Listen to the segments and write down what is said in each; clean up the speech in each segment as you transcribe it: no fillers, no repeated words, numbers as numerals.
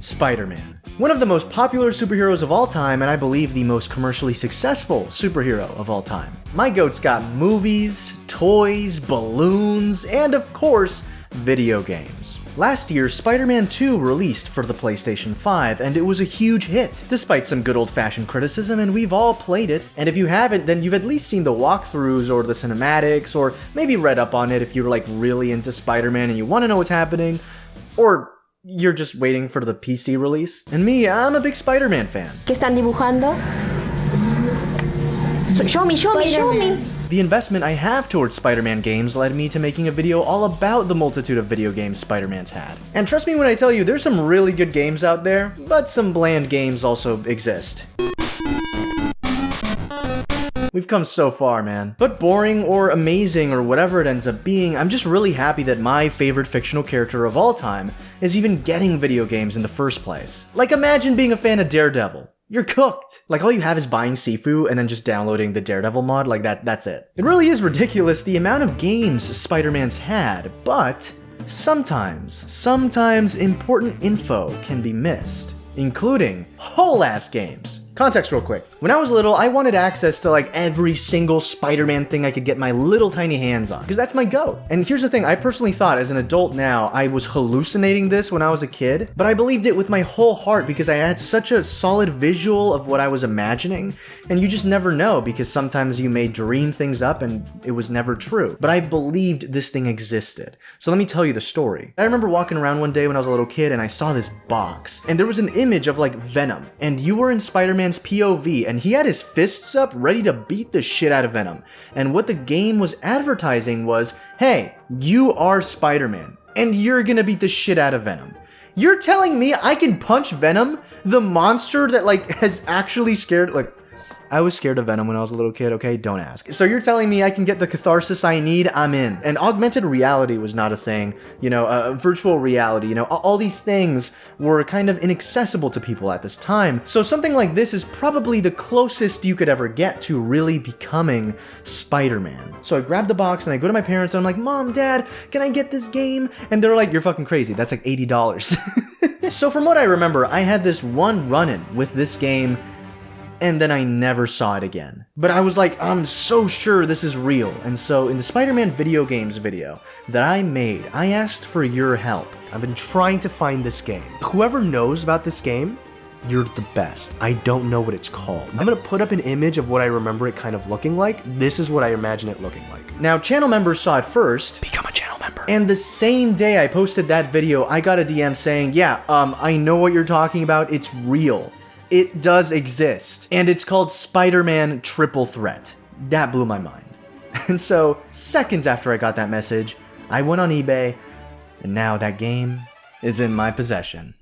Spider-Man. One of the most popular superheroes of all time, and I believe the most commercially successful superhero of all time. My goat's got movies, toys, balloons, and of course, video games. Last year, Spider-Man 2 released for the PlayStation 5, and it was a huge hit, despite some good old-fashioned criticism, and we've all played it. And if you haven't, then you've at least seen the walkthroughs or the cinematics, or maybe read up on it if you're like really into Spider-Man and you want to know what's happening, or you're just waiting for the PC release. And me, I'm a big Spider-Man fan. ¿Qué están dibujando? Show me. The investment I have towards Spider-Man games led me to making a video all about the multitude of video games Spider-Man's had. And trust me when I tell you, there's some really good games out there, but some bland games also exist. We've come so far, man. But boring or amazing or whatever it ends up being, I'm just really happy that my favorite fictional character of all time is even getting video games in the first place. Like, imagine being a fan of Daredevil. You're cooked. Like, all you have is buying Sifu and then just downloading the Daredevil mod, like that's it. It really is ridiculous the amount of games Spider-Man's had, but sometimes important info can be missed, including whole-ass games. Context real quick. When I was little, I wanted access to like every single Spider-Man thing I could get my little tiny hands on, because that's my go. And here's the thing, I personally thought as an adult now, I was hallucinating this when I was a kid, but I believed it with my whole heart because I had such a solid visual of what I was imagining, and you just never know because sometimes you may dream things up and it was never true. But I believed this thing existed. So let me tell you the story. I remember walking around one day when I was a little kid and I saw this box, and there was an image of like Venom, and you were in Spider-Man's POV, and he had his fists up ready to beat the shit out of Venom. And what the game was advertising was, hey, you are Spider-Man, and you're gonna beat the shit out of Venom. You're telling me I can punch Venom, the monster that like has actually scared, like, I was scared of Venom when I was a little kid, okay? Don't ask. So you're telling me I can get the catharsis I need? I'm in. And augmented reality was not a thing. You know, virtual reality, you know, all these things were kind of inaccessible to people at this time. So something like this is probably the closest you could ever get to really becoming Spider-Man. So I grab the box and I go to my parents and I'm like, Mom, Dad, can I get this game? And they're like, you're fucking crazy. That's like $80. So from what I remember, I had this one run-in with this game, and then I never saw it again. But I was like, I'm so sure this is real. And so in the Spider-Man video games video that I made, I asked for your help. I've been trying to find this game. Whoever knows about this game, you're the best. I don't know what it's called. I'm gonna put up an image of what I remember it kind of looking like. This is what I imagine it looking like. Now, channel members saw it first. Become a channel member. And the same day I posted that video, I got a DM saying, yeah, I know what you're talking about. It's real. It does exist, and it's called Spider-Man Triple Threat. That blew my mind. And so, seconds after I got that message, I went on eBay, and now that game is in my possession.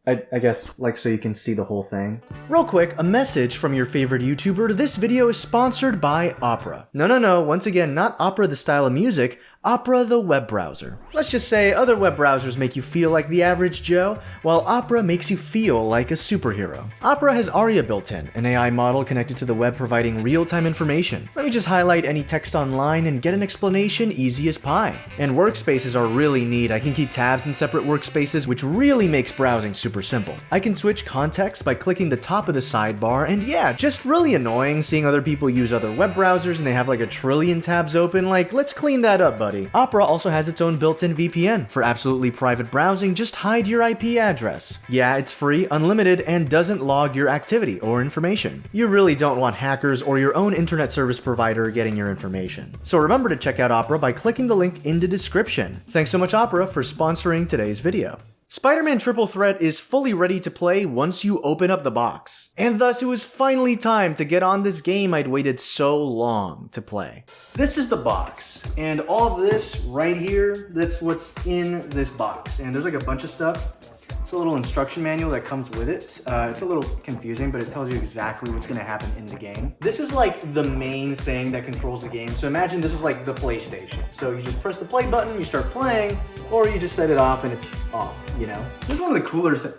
I guess, like, so you can see the whole thing. Real quick, a message from your favorite YouTuber. This video is sponsored by Opera. No, once again, not Opera the style of music, Opera the web browser. Let's just say other web browsers make you feel like the average Joe, while Opera makes you feel like a superhero. Opera has Aria built in, an AI model connected to the web providing real-time information. Let me just highlight any text online and get an explanation easy as pie. And workspaces are really neat. I can keep tabs in separate workspaces, which really makes browsing super simple. I can switch context by clicking the top of the sidebar, and yeah, just really annoying seeing other people use other web browsers and they have like a trillion tabs open. Like, let's clean that up, buddy. Opera also has its own built-in VPN. For absolutely private browsing, just hide your IP address. Yeah, it's free, unlimited, and doesn't log your activity or information. You really don't want hackers or your own internet service provider getting your information. So remember to check out Opera by clicking the link in the description. Thanks so much, Opera, for sponsoring today's video. Spider-Man Triple Threat is fully ready to play once you open up the box. And thus it was finally time to get on this game I'd waited so long to play. This is the box, and all of this right here, that's what's in this box. And there's like a bunch of stuff. It's a little instruction manual that comes with it. It's a little confusing, but it tells you exactly what's gonna happen in the game. This is like the main thing that controls the game. So imagine this is like the PlayStation. So you just press the play button, you start playing, or you just set it off and it's off, you know? This is one of the cooler things.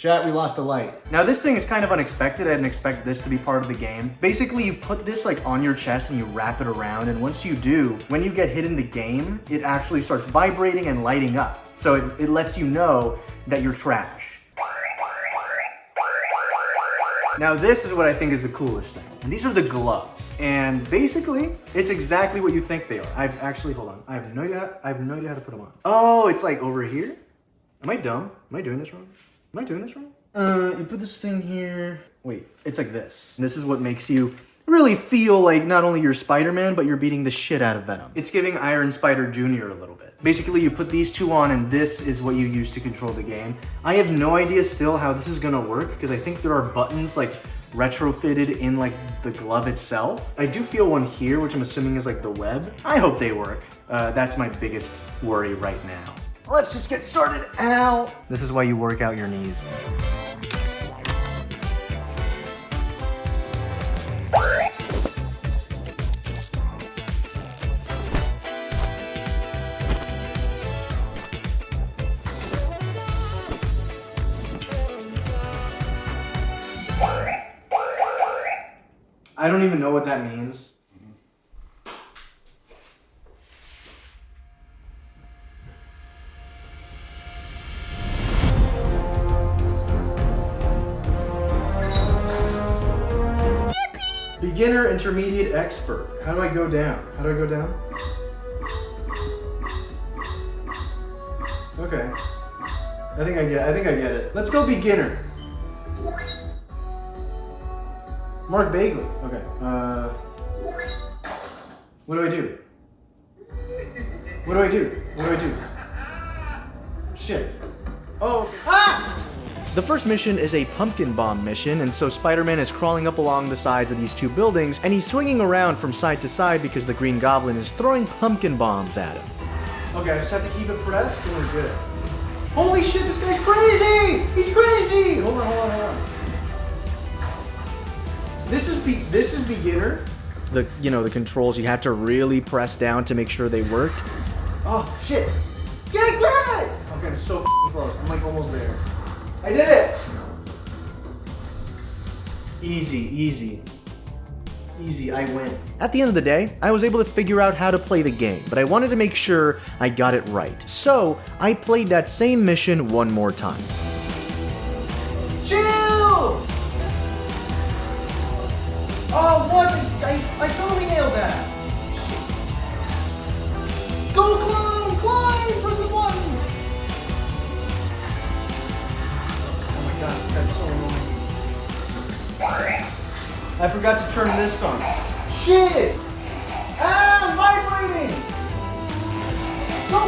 Chat, we lost the light. Now this thing is kind of unexpected. I didn't expect this to be part of the game. Basically, you put this like on your chest and you wrap it around, and once you do, when you get hit in the game, it actually starts vibrating and lighting up. So it lets you know that you're trash. Now this is what I think is the coolest thing. And these are the gloves. And basically, it's exactly what you think they are. Hold on. I have no idea how to put them on. Oh, it's like over here? Am I dumb? Am I doing this wrong? Am I doing this wrong? You put this thing here. Wait, it's like this. This is what makes you really feel like not only you're Spider-Man, but you're beating the shit out of Venom. It's giving Iron Spider Jr. a little bit. Basically, you put these two on and this is what you use to control the game. I have no idea still how this is gonna work because I think there are buttons like retrofitted in like the glove itself. I do feel one here, which I'm assuming is like the web. I hope they work. That's my biggest worry right now. Let's just get started. Ow! This is why you work out your knees. I don't even know what that means. Yippee! Beginner, intermediate, expert. How do I go down? How do I go down? Okay. I think I get it. Let's go beginner. Mark Bagley. Okay. What do I do? What do I do? What do I do? Shit. Oh. Ah! The first mission is a pumpkin bomb mission, and so Spider-Man is crawling up along the sides of these two buildings, and he's swinging around from side to side because the Green Goblin is throwing pumpkin bombs at him. Okay, I just have to keep it pressed, and we're good. Holy shit, this guy's crazy! He's crazy! Hold on. This is beginner. The controls, you have to really press down to make sure they worked. Oh shit! Get it, grab it! Okay, I'm so close. I'm like almost there. I did it! Easy, I win. At the end of the day, I was able to figure out how to play the game, but I wanted to make sure I got it right. So, I played that same mission one more time. Chill! Oh, what? I totally nailed that! Go climb! Press the button! Oh my god, this guy's so annoying. I forgot to turn this on. Shit! Ah, I'm vibrating! Go!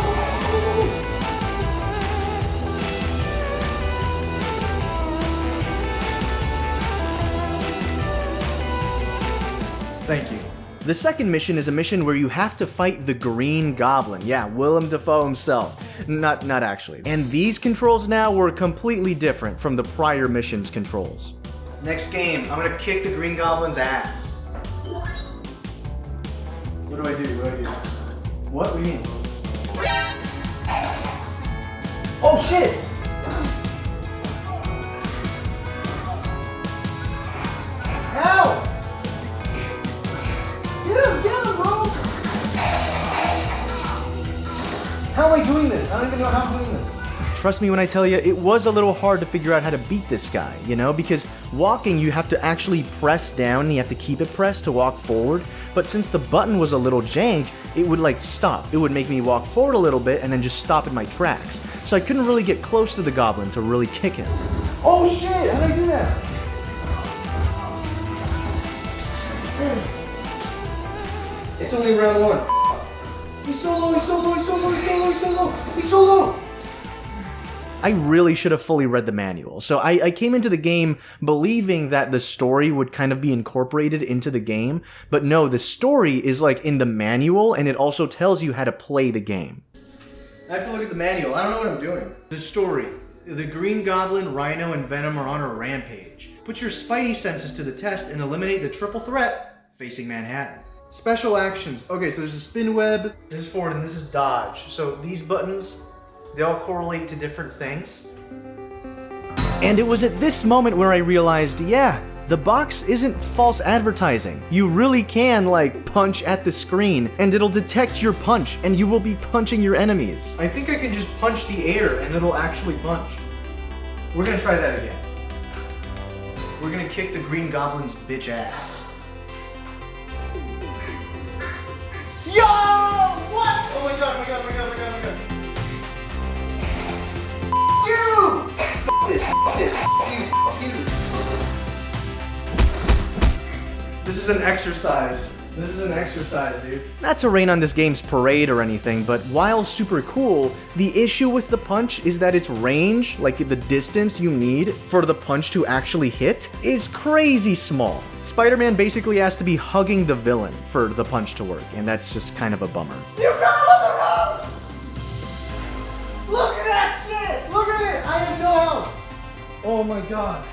Thank you. The second mission is a mission where you have to fight the Green Goblin. Yeah, Willem Dafoe himself. Not actually. And these controls now were completely different from the prior mission's controls. Next game, I'm gonna kick the Green Goblin's ass. What do I do? What do you mean? Oh shit! Ow! Get him, bro! How am I doing this? I don't even know how I'm doing this. Trust me when I tell you, it was a little hard to figure out how to beat this guy, because walking you have to actually press down and you have to keep it pressed to walk forward, but since the button was a little jank, it would like stop. It would make me walk forward a little bit and then just stop in my tracks. So I couldn't really get close to the goblin to really kick him. Oh shit, how did I do that? It's only round one. He's so low. I really should have fully read the manual. So I came into the game believing that the story would kind of be incorporated into the game, but no, the story is like in the manual and it also tells you how to play the game. I have to look at the manual. I don't know what I'm doing. The story. The Green Goblin, Rhino, and Venom are on a rampage. Put your spidey senses to the test and eliminate the triple threat facing Manhattan. Special actions. Okay, so there's a spin web, this is forward, and this is dodge. So these buttons, they all correlate to different things. And it was at this moment where I realized, yeah, the box isn't false advertising. You really can, like, punch at the screen, and it'll detect your punch, and you will be punching your enemies. I think I can just punch the air, and it'll actually punch. We're gonna try that again. We're gonna kick the Green Goblin's bitch ass. Yo! What? Oh my god, oh my god, oh my god, oh my god, oh my god. You! This, you. This is an exercise. This is an exercise, dude. Not to rain on this game's parade or anything, but while super cool, the issue with the punch is that its range, like the distance you need for the punch to actually hit, is crazy small. Spider-Man basically has to be hugging the villain for the punch to work, and that's just kind of a bummer. You got him on the ropes! Look at that shit! Look at it! I have no help! Oh my god.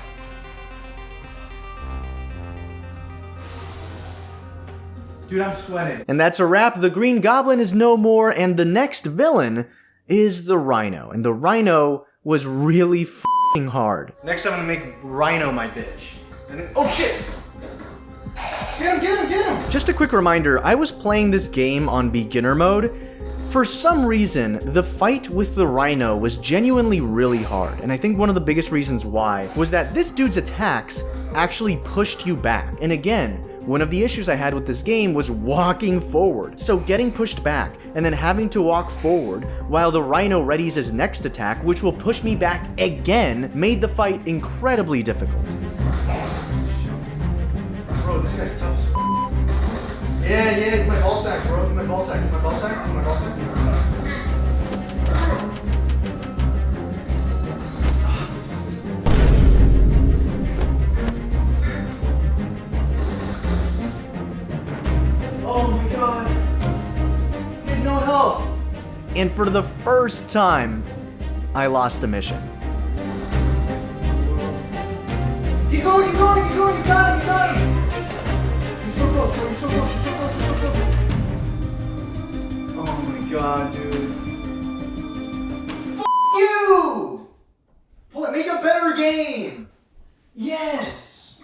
Dude, I'm sweating. And that's a wrap. The Green Goblin is no more, and the next villain is the Rhino. And the Rhino was really f***ing hard. Next I'm gonna make Rhino my bitch. And then, oh shit! Get him, get him, get him! Just a quick reminder, I was playing this game on beginner mode. For some reason, the fight with the Rhino was genuinely really hard. And I think one of the biggest reasons why was that this dude's attacks actually pushed you back. And again, one of the issues I had with this game was walking forward. So getting pushed back and then having to walk forward while the Rhino readies his next attack, which will push me back again, made the fight incredibly difficult. Bro, this guy's tough as f***. Yeah, my ball sack, bro. My ball sack, my ball sack, my ball sack. Oh my god. He had no health. And for the first time, I lost a mission. Keep going, keep going, keep going, you got him, you got him! You're so close, bro, you're so close, you're so close, you're so close. Oh my god, dude. F*** you! Make a better game! Yes!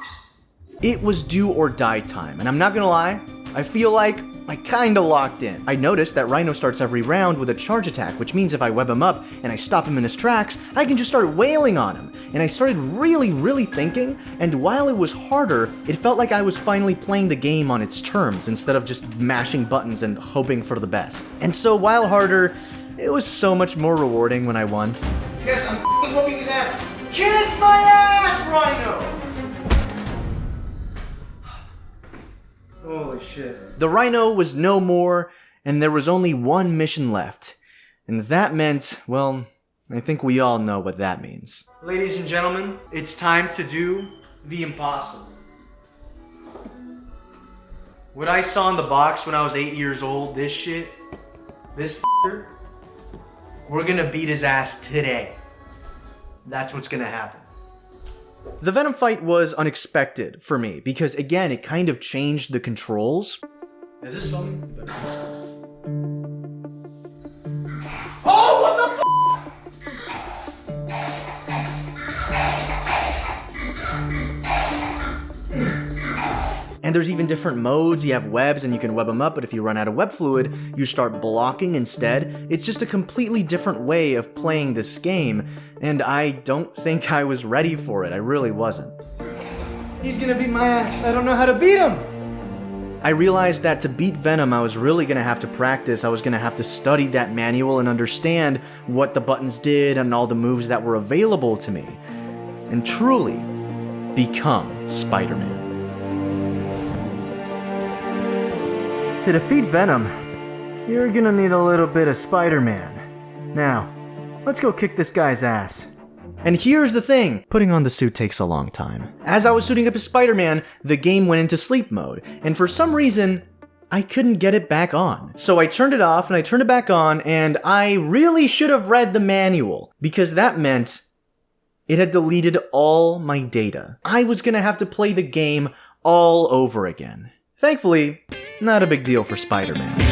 It was do or die time, and I'm not gonna lie, I feel like I kinda locked in. I noticed that Rhino starts every round with a charge attack, which means if I web him up and I stop him in his tracks, I can just start wailing on him. And I started really thinking, and while it was harder, it felt like I was finally playing the game on its terms instead of just mashing buttons and hoping for the best. And so while harder, it was so much more rewarding when I won. Yes, I'm f***ing whooping his ass! Kiss my ass, Rhino! Holy shit. The Rhino was no more, and there was only one mission left. And that meant, well, I think we all know what that means. Ladies and gentlemen, it's time to do the impossible. What I saw in the box when I was 8 years old, this shit, this f***er, we're gonna beat his ass today. That's what's gonna happen. The Venom fight was unexpected for me because, again, it kind of changed the controls. Is this something? Oh, what the f***? And there's even different modes. You have webs and you can web them up, but if you run out of web fluid, you start blocking instead. It's just a completely different way of playing this game, and I don't think I was ready for it. I really wasn't. He's gonna beat my ass. I don't know how to beat him! I realized that to beat Venom, I was really gonna have to practice. I was gonna have to study that manual and understand what the buttons did and all the moves that were available to me. And truly become Spider-Man. To defeat Venom, you're gonna need a little bit of Spider-Man. Now, let's go kick this guy's ass. And here's the thing, putting on the suit takes a long time. As I was suiting up as Spider-Man, the game went into sleep mode, and for some reason, I couldn't get it back on. So I turned it off and I turned it back on, and I really should have read the manual, because that meant it had deleted all my data. I was gonna have to play the game all over again. Thankfully, not a big deal for Spider-Man.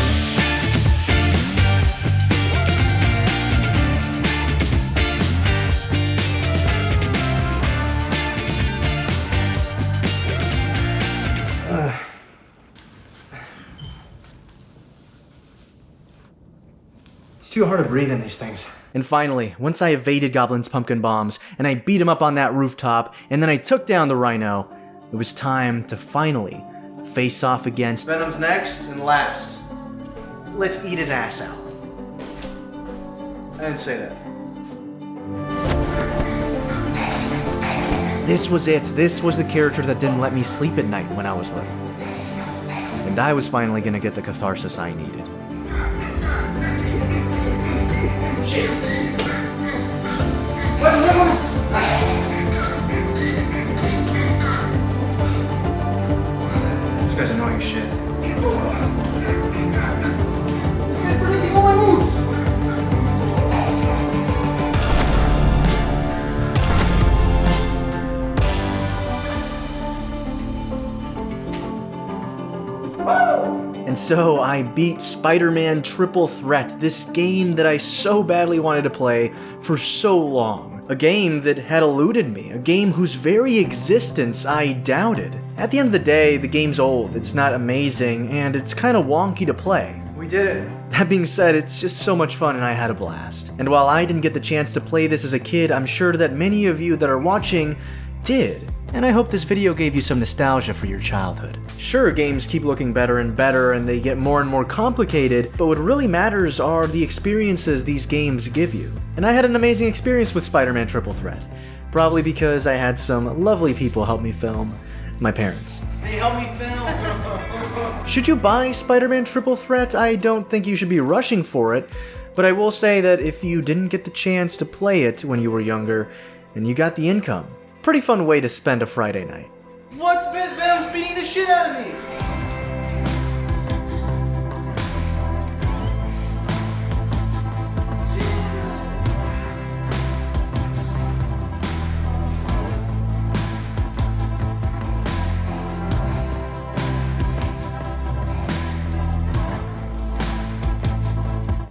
too hard to breathe in these things. And finally, once I evaded Goblin's pumpkin bombs, and I beat him up on that rooftop, and then I took down the Rhino, it was time to finally face off against Venom's next and last. Let's eat his ass out. I didn't say that. This was it. This was the character that didn't let me sleep at night when I was little. And I was finally gonna get the catharsis I needed. Shit. Nice. This guy's annoying as shit. This guy's predicting all my moves. And so I beat Spider-Man Triple Threat, this game that I so badly wanted to play for so long. A game that had eluded me, a game whose very existence I doubted. At the end of the day, the game's old, it's not amazing, and it's kinda wonky to play. We did it. That being said, it's just so much fun and I had a blast. And while I didn't get the chance to play this as a kid, I'm sure that many of you that are watching did. And I hope this video gave you some nostalgia for your childhood. Sure, games keep looking better and better and they get more and more complicated, but what really matters are the experiences these games give you. And I had an amazing experience with Spider-Man Triple Threat. Probably because I had some lovely people help me film. My parents. They helped me film! Should you buy Spider-Man Triple Threat? I don't think you should be rushing for it, but I will say that if you didn't get the chance to play it when you were younger, and you got the income, pretty fun way to spend a Friday night. What? Venom's beating the shit out of me!